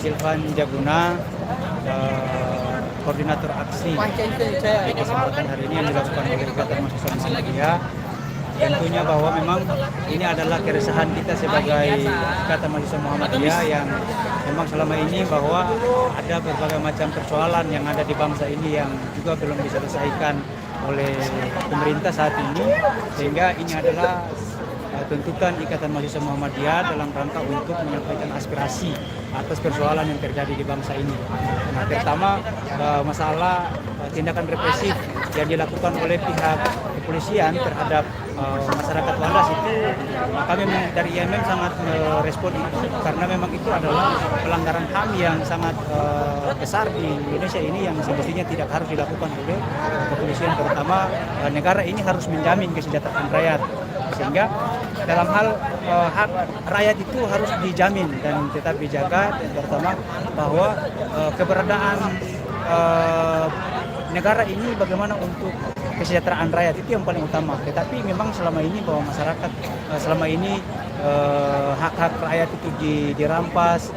Silvan Jaguna, koordinator aksi di kesempatan hari ini yang dilakukan oleh Ikatan Mahasiswa Muhammadiyah. Tentunya bahwa memang ini adalah keresahan kita sebagai Ikatan Mahasiswa Muhammadiyah yang memang selama ini bahwa ada berbagai macam persoalan yang ada di bangsa ini yang juga belum diselesaikan oleh pemerintah saat ini, sehingga ini adalah tuntutan Ikatan Mahasiswa Muhammadiyah dalam rangka untuk menyampaikan aspirasi atas persoalan yang terjadi di bangsa ini. Nah, pertama masalah tindakan represif yang dilakukan oleh pihak kepolisian terhadap masyarakat Wadas itu, kami dari IMM sangat merespon itu karena memang itu adalah pelanggaran HAM yang sangat besar di Indonesia ini yang semestinya tidak harus dilakukan oleh kepolisian, terutama negara ini harus menjamin kesejahteraan rakyat, sehingga dalam hal hak rakyat itu harus dijamin dan tetap dijaga, dan terutama bahwa keberadaan negara ini bagaimana untuk kesejahteraan rakyat itu yang paling utama. Tetapi memang selama ini bahwa masyarakat selama ini hak-hak rakyat itu dirampas,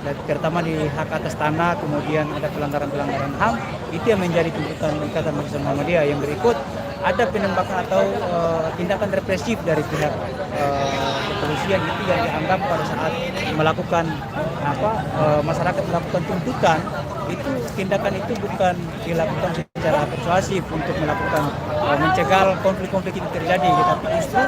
dan terutama di hak atas tanah, kemudian ada pelanggaran-pelanggaran HAM, itu yang menjadi tuntutan Ikatan Mahasiswa Muhammadiyah. Yang berikut ada penembakan atau tindakan represif dari pihak kepolisian itu yang dianggap pada saat melakukan masyarakat melakukan tuntutan, itu tindakan itu bukan dilakukan secara persuasif untuk melakukan mencegah konflik-konflik itu terjadi, tetapi justru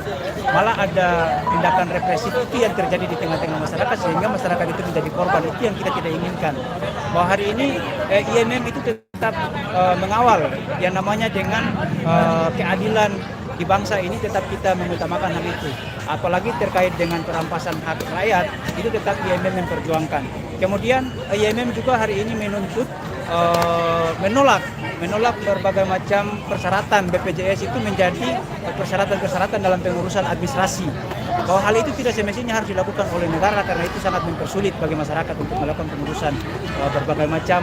malah ada tindakan represif itu yang terjadi di tengah-tengah masyarakat sehingga masyarakat itu menjadi korban. Itu yang kita tidak inginkan. Bahwa hari ini IMM itu tetap mengawal yang namanya dengan keadilan di bangsa ini, tetap kita mengutamakan hal itu. Apalagi terkait dengan perampasan hak rakyat, itu tetap IMM memperjuangkan. Kemudian IMM juga hari ini menuntut menolak berbagai macam persyaratan BPJS itu menjadi persyaratan-persyaratan dalam pengurusan administrasi. Bahwa hal itu tidak semestinya harus dilakukan oleh negara karena itu sangat mempersulit bagi masyarakat untuk melakukan pengurusan berbagai macam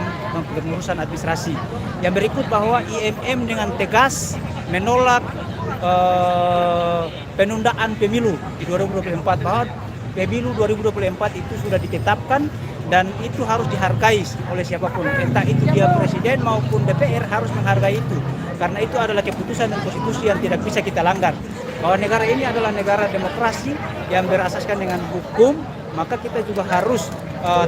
pengurusan administrasi. Yang berikut bahwa IMM dengan tegas menolak penundaan pemilu di 2024, bahwa pemilu 2024 itu sudah ditetapkan dan itu harus dihargai oleh siapapun, entah itu dia presiden maupun DPR harus menghargai itu, karena itu adalah keputusan dan konstitusi yang tidak bisa kita langgar. Bahwa negara ini adalah negara demokrasi yang berasaskan dengan hukum, maka kita juga harus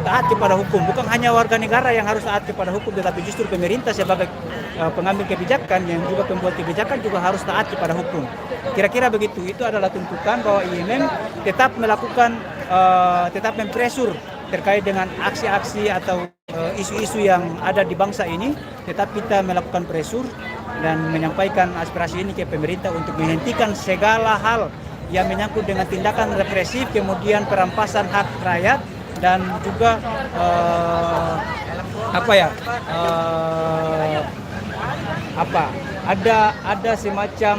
taat kepada hukum. Bukan hanya warga negara yang harus taat kepada hukum, tetapi justru pemerintah sebagai pengambil kebijakan yang juga pembuat kebijakan juga harus taat kepada hukum. Kira-kira begitu. Itu adalah tuntutan bahwa IMM tetap melakukan, tetap mempresur terkait dengan aksi-aksi atau isu-isu yang ada di bangsa ini. Tetap kita melakukan presur dan menyampaikan aspirasi ini ke pemerintah untuk menghentikan segala hal yang menyangkut dengan tindakan represif, kemudian perampasan hak rakyat, dan juga ada semacam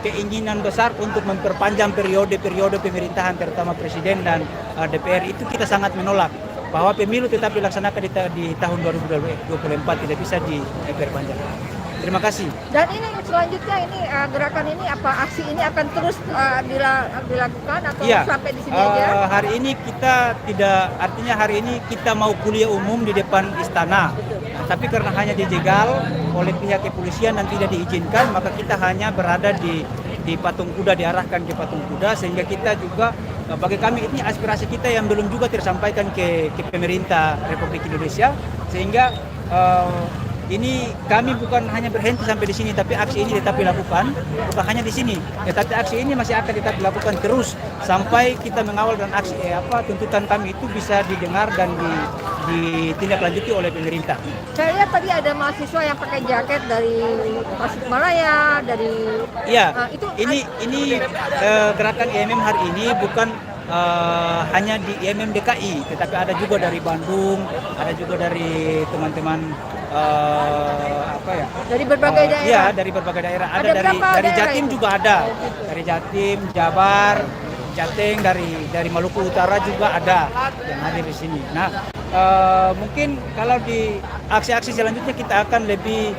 keinginan besar untuk memperpanjang periode pemerintahan terutama presiden dan DPR. Itu kita sangat menolak. Bahwa pemilu tetap dilaksanakan di tahun 2024, tidak bisa diperpanjang. Terima kasih. Dan ini selanjutnya ini gerakan ini aksi ini akan terus dilakukan atau sampai di sini aja? Hari ini kita tidak, artinya hari ini kita mau kuliah umum di depan istana. Tapi karena hanya dijegal oleh pihak kepolisian dan tidak diizinkan, maka kita hanya berada di patung kuda, diarahkan ke patung kuda, sehingga kita juga bagi kami ini aspirasi kita yang belum juga tersampaikan ke pemerintah Republik Indonesia, sehingga ini kami bukan hanya berhenti sampai di sini, tapi aksi ini tetap dilakukan, bukan hanya di sini, tetapi aksi ini masih akan tetap dilakukan terus sampai kita mengawal dan aksi tuntutan kami itu bisa didengar dan ditindaklanjuti oleh pemerintah. Saya lihat tadi ada mahasiswa yang pakai jaket dari Tasikmalaya, dari ini gerakan IMM hari ini bukan hanya di IMM DKI, tetapi ada juga dari Bandung, ada juga dari teman-teman dari berbagai daerah. Iya, dari berbagai daerah. Ada dari Jatim juga ada. Dari Jatim, Jabar, Jateng, dari Maluku Utara juga ada yang hadir di sini. Nah, mungkin kalau di aksi-aksi selanjutnya kita akan lebih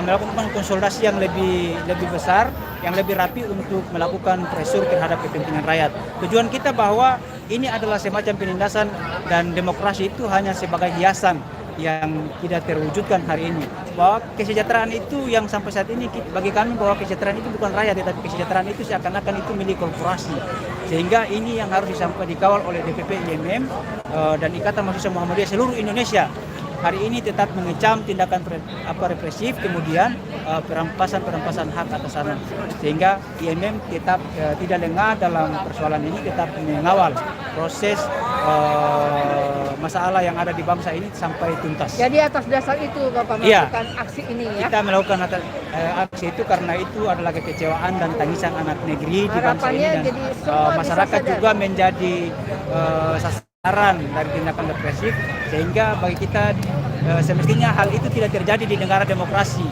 melakukan konsolidasi yang lebih besar, yang lebih rapi untuk melakukan pressure terhadap kepentingan rakyat. Tujuan kita bahwa ini adalah semacam penindasan dan demokrasi itu hanya sebagai hiasan yang tidak terwujudkan hari ini. Bahwa kesejahteraan itu yang sampai saat ini bagi kami bahwa kesejahteraan itu bukan rakyat, tetapi kesejahteraan itu seakan-akan itu milik korporasi. Sehingga ini yang harus dikawal oleh DPP IMM dan Ikatan Mahasiswa Muhammadiyah seluruh Indonesia. Hari ini tetap mengecam tindakan represif, kemudian perampasan hak atas tanah. Sehingga IMM tetap tidak lengah dalam persoalan ini, tetap mengawal proses masalah yang ada di bangsa ini sampai tuntas. Jadi atas dasar itu Bapak melakukan aksi ini ya? Kita melakukan aksi itu karena itu adalah kekecewaan dan tangisan anak negeri di bangsa ini, dan masyarakat juga menjadi sasaran dari tindakan represif, sehingga bagi kita semestinya hal itu tidak terjadi di negara demokrasi.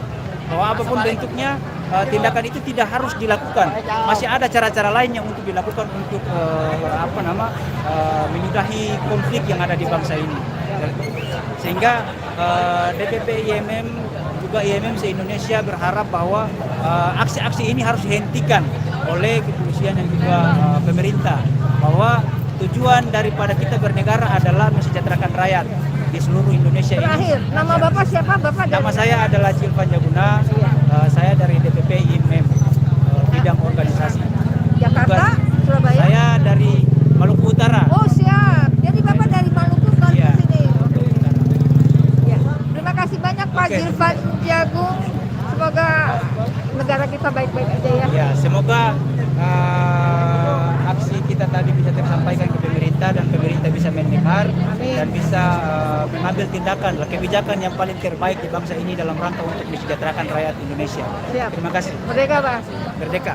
Bahwa apapun bentuknya tindakan itu tidak harus dilakukan. Masih ada cara-cara lain yang untuk dilakukan untuk menyudahi konflik yang ada di bangsa ini. Sehingga DPP IMM juga IMM se-Indonesia berharap bahwa aksi-aksi ini harus dihentikan oleh kepolisian dan juga pemerintah. Bahwa tujuan daripada kita bernegara adalah mensejahterakan rakyat di seluruh Indonesia. Terakhir, ini. Nama Bapak siapa? Nama saya adalah Cilvan Jaguna. Saya dari DPP IMM bidang organisasi. Jakarta, Surabaya. Saya dari Maluku Utara. Oh siap. Jadi Bapak dari Maluku ke sini. Ya. Terima kasih banyak Pak Cilvan Jagung. Semoga negara kita baik-baik aja ya. Ya, semoga aksi kita tadi bisa tersampaikan ke pemerintah dan pemerintah bisa mendengar dan bisa mengambil tindakan kebijakan yang paling terbaik di bangsa ini dalam rangka untuk mensejahterakan rakyat Indonesia. Siap. Terima kasih. Merdeka Pak. Merdeka.